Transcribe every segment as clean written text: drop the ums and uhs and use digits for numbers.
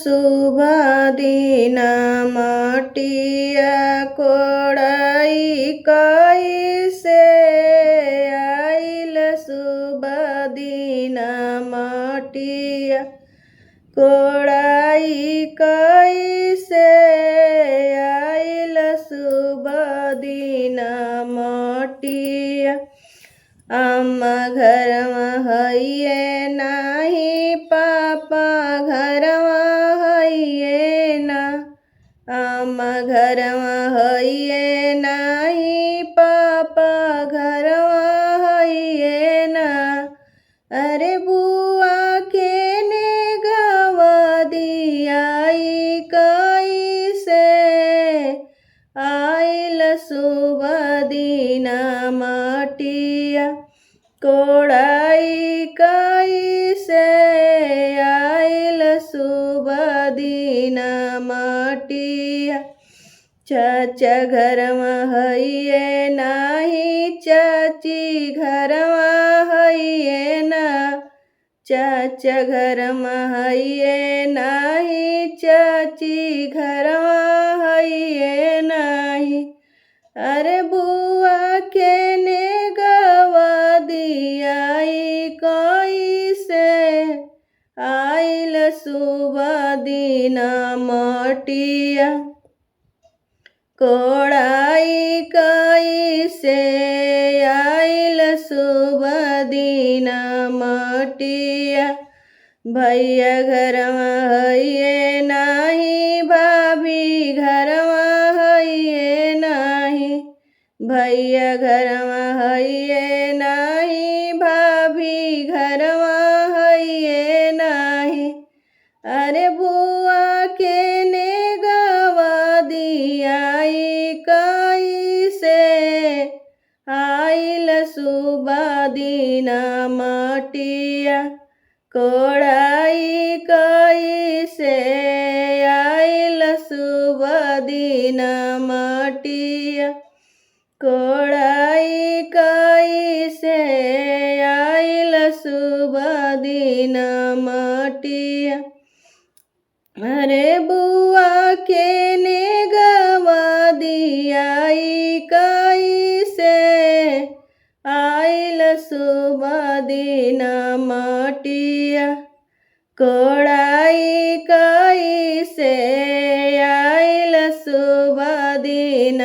शुभ दिन मटिया कोड़ाई कैसे आइल शुभ दिन मटिया कोड़ाई कैसे आइल शुभ दिन मटिया अम्मा घरवा हइये नाही पापा घरवा हइये ना अम्मा घरवा हइये नाही पापा घरवा हइये ना अरे बुआ के ने गवा दियाई कैसे आइल शुभ दिन मटिया कोड़ाई कैसे आइल शुभ दिन मटिया चाचा घरवा हइये नाही चाची घरवा हइये ना चाचा घरवा हइये नाही चाची घरवा हइये नाही अरे बुआ के ने गवा दियाई कैसे आइल शुभ दिन मटिया कोड़ाई कैसे आइल शुभ दिन मटिया भैया घरवा हइये नाही भाभी घरवा हइये नाही भैया घरवा हइये नाही भाभी घरवा हइये नाही अरे बुआ के ने गवा दियाई कैसे आइल शुभ दिन मटिया कोड़ाई कैसे आइल शुभ दिन मटिया कोड़ाई कैसे आइल शुभ दिन मटिया अरे बुआ के ने गवा दियाई कैसे आइल शुभ दिन मटिया कोड़ाई कैसे आइल शुभ दिन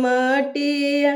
मटिया।